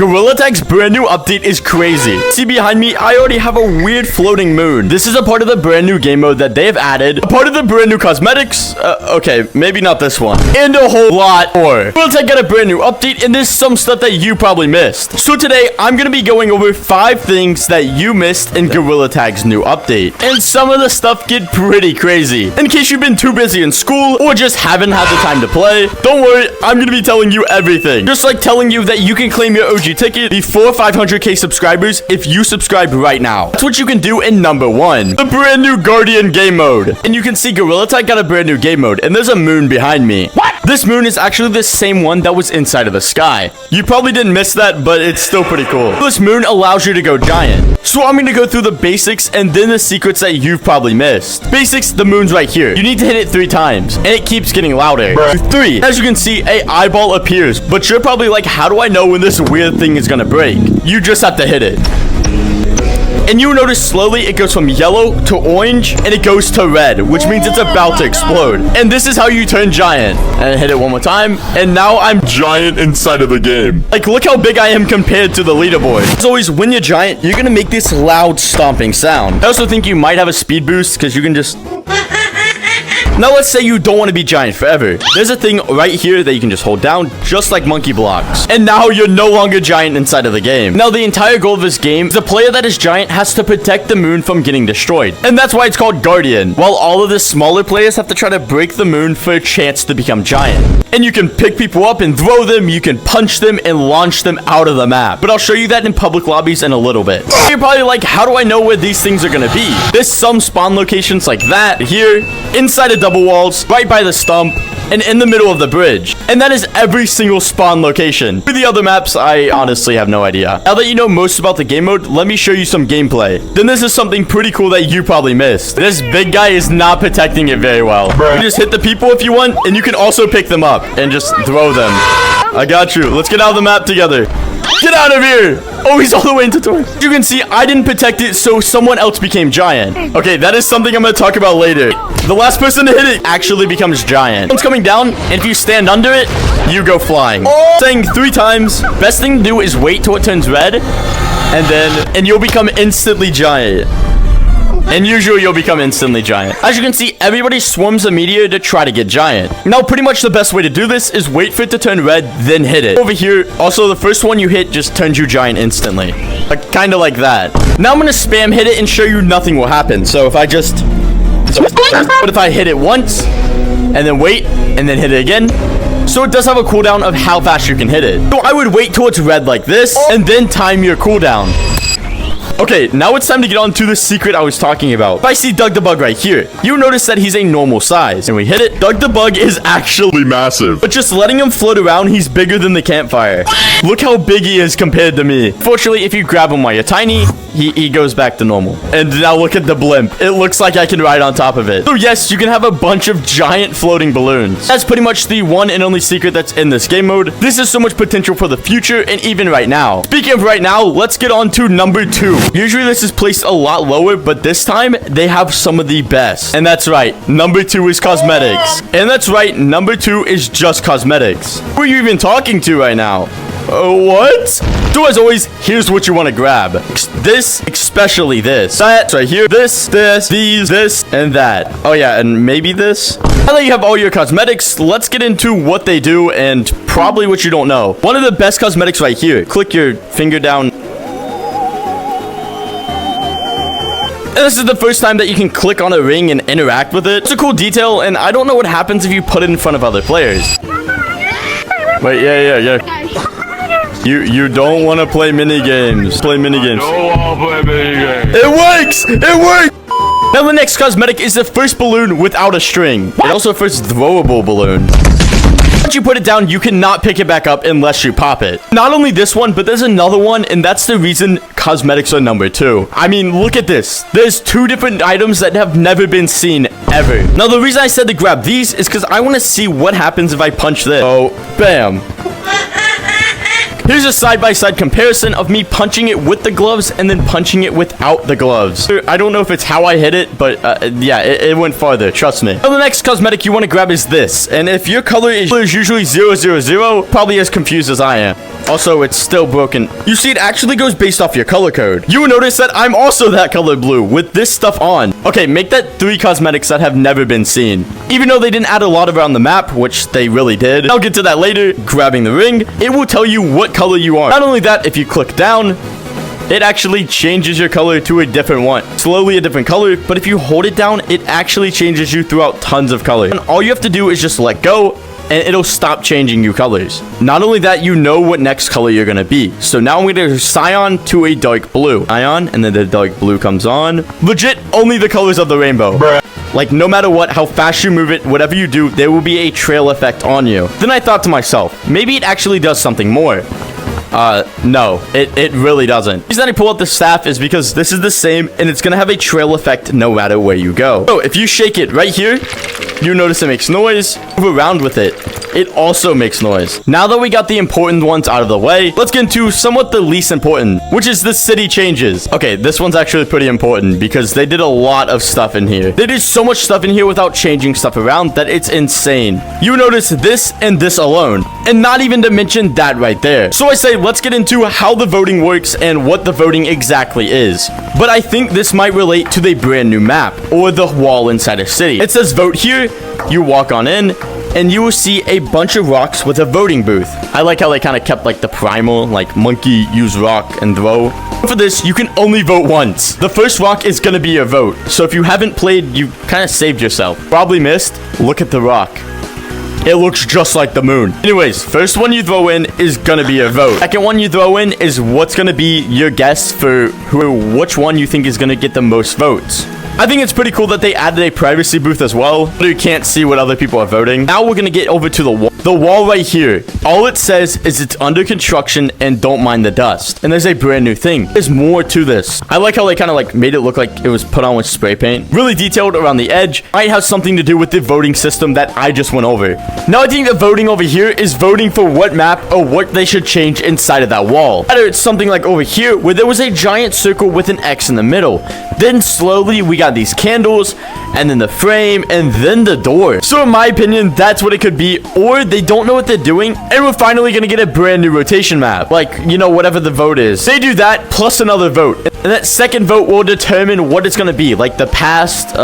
Gorilla Tag's brand new update is crazy. See behind me, I already have a weird floating moon. This is a part of the brand new game mode that they have added. A part of the brand new cosmetics. Okay, maybe not this one. And a whole lot more. Gorilla Tag got a brand new update, and there's some stuff that you probably missed. So today, I'm gonna be going over 5 things that you missed in Gorilla Tag's new update. And some of the stuff get pretty crazy. In case you've been too busy in school or just haven't had the time to play, don't worry, I'm gonna be telling you everything. Just like telling you that you can claim your OG ticket before 500k subscribers if you subscribe right now. That's what you can do in number 1, the brand new Guardian game mode. And you can see Gorilla Tag got a brand new game mode, and there's a moon behind me. What? This moon is actually the same one that was inside of the sky. You probably didn't miss that, but it's still pretty cool. This moon allows you to go giant. So I'm gonna go through the basics and then the secrets that you've probably missed. Basics, the moon's right here. You need to hit it 3 times, and it keeps getting louder. 3, as you can see, a eyeball appears, but you're probably like, how do I know when this weird thing is gonna break? You just have to hit it. And you notice slowly it goes from yellow to orange, and it goes to red, which means it's about to explode. And this is how you turn giant. And hit it one more time, and now I'm giant inside of the game. Like, look how big I am compared to the leaderboard. As always, when you're giant, you're gonna make this loud stomping sound. I also think you might have a speed boost, because you can just... Now let's say you don't want to be giant forever. There's a thing right here that you can just hold down, just like monkey blocks. And now you're no longer giant inside of the game. Now the entire goal of this game, the player that is giant has to protect the moon from getting destroyed. And that's why it's called Guardian. While all of the smaller players have to try to break the moon for a chance to become giant. And you can pick people up and throw them, you can punch them and launch them out of the map. But I'll show you that in public lobbies in a little bit. You're probably like, how do I know where these things are gonna be? There's some spawn locations like that, here, inside a double walls, right by the stump, and in the middle of the bridge. And that is every single spawn location. For the other maps, I honestly have no idea. Now that you know most about the game mode, let me show you some gameplay. Then this is something pretty cool that you probably missed. This big guy is not protecting it very well. You just hit the people if you want, and you can also pick them up and just throw them. I got you. Let's get out of the map together. Get out of here! Oh, he's all the way into Torrance. You can see I didn't protect it, so someone else became giant. Okay, that is something I'm gonna talk about later. The last person to hit it actually becomes giant. It's coming down, and if you stand under it, you go flying. Saying 3 times. Best thing to do is wait till it turns red, and you'll become instantly giant. And usually you'll become instantly giant. As you can see, everybody swarms a meteor to try to get giant. Now, pretty much the best way to do this is wait for it to turn red, then hit it. Over here, also the first one you hit just turns you giant instantly. Like, kind of like that. Now I'm gonna spam hit it and show you nothing will happen. So if I just... But if I hit it once, and then wait, and then hit it again... So it does have a cooldown of how fast you can hit it. So I would wait till it's red like this, and then time your cooldown. Okay, now it's time to get on to the secret I was talking about. If I see Doug the Bug right here, you notice that he's a normal size. And we hit it. Doug the Bug is actually massive. But just letting him float around, he's bigger than the campfire. Look how big he is compared to me. Fortunately, if you grab him while you're tiny, he goes back to normal. And now look at the blimp. It looks like I can ride on top of it. So yes, you can have a bunch of giant floating balloons. That's pretty much the one and only secret that's in this game mode. This is so much potential for the future and even right now. Speaking of right now, let's get on to number 2. Usually this is placed a lot lower, but this time they have some of the best. And that's right, number 2 is cosmetics. And that's right, number 2 is just cosmetics. Who are you even talking to right now? What? So as always, here's what you want to grab. This, especially this. That's right here. This, these, this, and that. Oh yeah, and maybe this. Now that you have all your cosmetics, let's get into what they do and probably what you don't know. One of the best cosmetics right here. Click your finger down. And this is the first time that you can click on a ring and interact with it. It's a cool detail, and I don't know what happens if you put it in front of other players. Wait, yeah. You don't want to play mini games. Play mini games. I don't want to play mini games. It works! It works! Now the next cosmetic is the first balloon without a string. And also first throwable balloon. Once you put it down, you cannot pick it back up unless you pop it. Not only this one, but there's another one, and that's the reason cosmetics are number 2. I mean, look at this. There's 2 different items that have never been seen ever. Now, the reason I said to grab these is because I want to see what happens if I punch this. Oh, bam. Here's a side-by-side comparison of me punching it with the gloves and then punching it without the gloves. I don't know if it's how I hit it, but yeah, it went farther, trust me. Now, the next cosmetic you want to grab is this, and if your color is usually 000, probably as confused as I am. Also, it's still broken. You see, it actually goes based off your color code. You will notice that I'm also that color blue with this stuff on. Okay, make that 3 cosmetics that have never been seen. Even though they didn't add a lot around the map, which they really did. I'll get to that later. Grabbing the ring, it will tell you what color you are. Not only that, if you click down, it actually changes your color to a different one. Slowly a different color, but if you hold it down, it actually changes you throughout tons of colors. And all you have to do is just let go, and it'll stop changing you colors. Not only that, you know what next color you're gonna be. So now I'm gonna cyan to a dark blue. Cyan, and then the dark blue comes on. Legit, only the colors of the rainbow. Bruh. Like, no matter what, how fast you move it, whatever you do, there will be a trail effect on you. Then I thought to myself, maybe it actually does something more. No, it really doesn't. The reason I pull out the staff is because this is the same, and it's gonna have a trail effect no matter where you go. So if you shake it right here, you notice it makes noise. Move around with it, it also makes noise. Now that we got the important ones out of the way, let's get into somewhat the least important, which is the city changes. Okay, this one's actually pretty important because they did a lot of stuff in here. They did so much stuff in here without changing stuff around that it's insane. You notice this and this alone, and not even to mention that right there. So I say, let's get into how the voting works and what the voting exactly is. But I think this might relate to the brand new map or the wall inside a city. It says vote here, you walk on in, and you will see a bunch of rocks with a voting booth. I like how they kind of kept like the primal, like monkey, use rock, and throw. For this, you can only vote once. The first rock is gonna be your vote. So if you haven't played, you kind of saved yourself. Probably missed. Look at the rock. It looks just like the moon. Anyways, first one you throw in is gonna be your vote. Second one you throw in is what's gonna be your guess for which one you think is gonna get the most votes. I think it's pretty cool that they added a privacy booth as well, so you can't see what other people are voting. Now we're gonna get over to the wall. The wall right here, all it says is it's under construction and don't mind the dust. And there's a brand new thing. There's more to this. I like how they kind of like made it look like it was put on with spray paint. Really detailed around the edge. Might have something to do with the voting system that I just went over. Now I think the voting over here is voting for what map or what they should change inside of that wall. Either it's something like over here where there was a giant circle with an X in the middle. Then slowly we got these candles, and then the frame, and then the door. So in my opinion, that's what it could be, or they don't know what they're doing, and we're finally gonna get a brand new rotation map. Like, you know, whatever the vote is. They do that, plus another vote. And that second vote will determine what it's gonna be, like the past,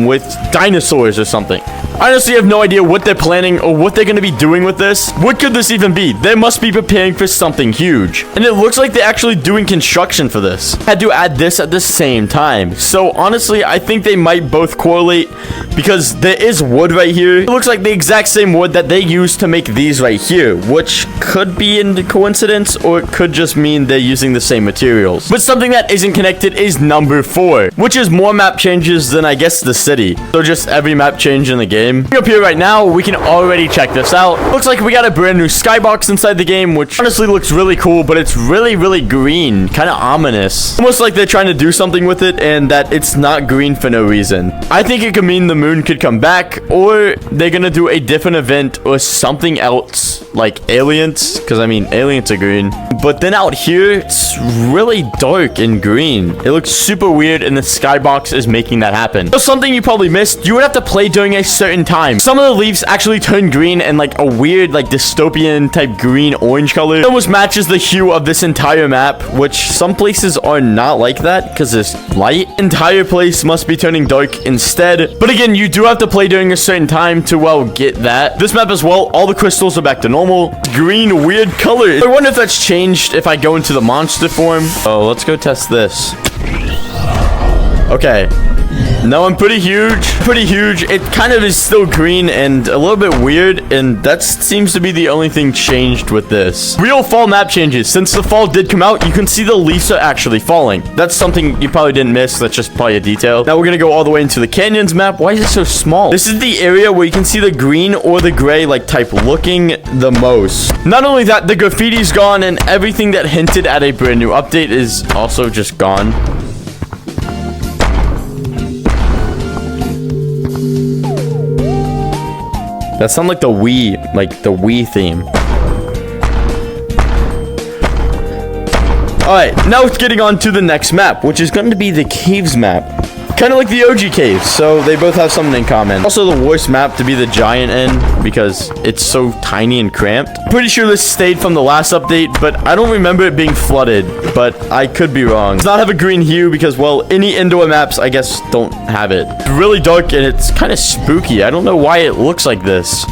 with dinosaurs or something. I honestly have no idea what they're planning or what they're gonna be doing with this. What could this even be? They must be preparing for something huge. And it looks like they're actually doing construction for this. Had to add this at the same time. So honestly, I think they might both correlate because there is wood right here. It looks like the exact same wood that they used to make these right here, which could be a coincidence or it could just mean they're using the same materials. But something that isn't connected is number 4, which is more map changes than I guess the city. So just every map change in the game. Up here right now, we can already check this out. Looks like we got a brand new skybox inside the game, which honestly looks really cool, but it's really, really green. Kind of ominous. Almost like they're trying to do something with it and that it's not green for no reason. I think it could mean the moon could come back, or they're gonna do a different event or something else, like aliens, because I mean, aliens are green. But then out here, it's really dark and green. It looks super weird, and the skybox is making that happen. So something you probably missed, you would have to play during a certain time. Some of the leaves actually turn green and like a weird like dystopian type green-orange color. It almost matches the hue of this entire map, which some places are not like that because there's light. Entire place must be turning dark instead. But again, you do have to play during a certain time to, well, get that. This map as well, all the crystals are back to normal. Green, weird color. I wonder if that's changed if I go into the monster form. Oh, let's go test this. Okay. No, I'm pretty huge. Pretty huge. It kind of is still green and a little bit weird, and that seems to be the only thing changed with this. Real fall map changes. Since the fall did come out, you can see the leaves are actually falling. That's something you probably didn't miss. That's just probably a detail. Now we're gonna go all the way into the canyons map. Why is it so small? This is the area where you can see the green or the gray like type looking the most. Not only that, the graffiti's gone, and everything that hinted at a brand new update is also just gone. That sounds like the Wii theme. Alright, now it's getting on to the next map, which is going to be the caves map. Kind of like the OG caves, so they both have something in common. Also the worst map to be the giant in, because it's so tiny and cramped. Pretty sure this stayed from the last update, but I don't remember it being flooded, but I could be wrong. It does not have a green hue because, well, any indoor maps, I guess, don't have it. It's really dark and it's kind of spooky. I don't know why it looks like this.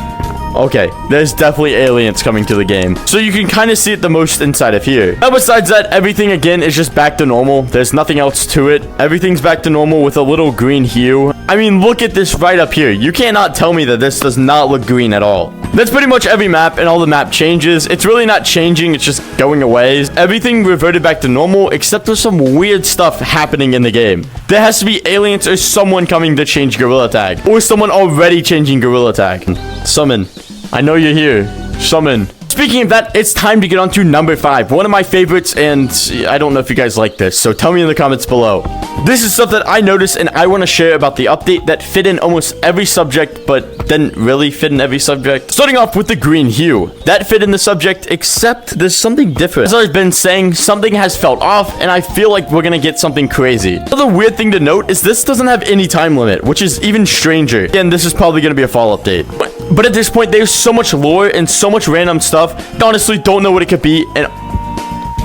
Okay, there's definitely aliens coming to the game. So you can kind of see it the most inside of here. Now, besides that, everything again is just back to normal. There's nothing else to it. Everything's back to normal with a little green hue. I mean, look at this right up here. You cannot tell me that this does not look green at all. That's pretty much every map and all the map changes. It's really not changing. It's just going away. Everything reverted back to normal, except there's some weird stuff happening in the game. There has to be aliens or someone coming to change Gorilla Tag. Or someone already changing Gorilla Tag. Summon. I know you're here. Summon. Speaking of that, it's time to get on to number 5. One of my favorites, and I don't know if you guys like this, so tell me in the comments below. This is stuff that I noticed and I want to share about the update that fit in almost every subject, but didn't really fit in every subject. Starting off with the green hue. That fit in the subject, except there's something different. As I've been saying, something has felt off, and I feel like we're gonna get something crazy. Another weird thing to note is this doesn't have any time limit, which is even stranger. Again, this is probably gonna be a fall update. But at this point, there's so much lore and so much random stuff. I honestly don't know what it could be, and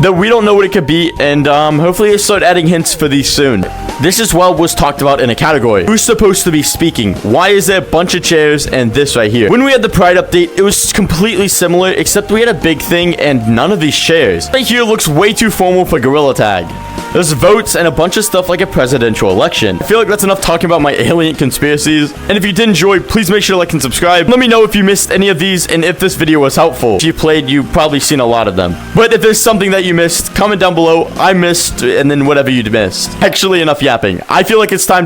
that we don't know what it could be, and hopefully they start adding hints for these soon. This as well was talked about in a category. Who's supposed to be speaking? Why is there a bunch of chairs and this right here? When we had the Pride update, it was completely similar, except we had a big thing and none of these chairs. Right here looks way too formal for Gorilla Tag. There's votes and a bunch of stuff like a presidential election. I feel like that's enough talking about my alien conspiracies. And if you did enjoy, please make sure to like and subscribe. Let me know if you missed any of these and if this video was helpful. If you played, you've probably seen a lot of them. But if there's something that you missed, comment down below. I missed, and then whatever you missed. Actually, enough yapping. I feel like it's time to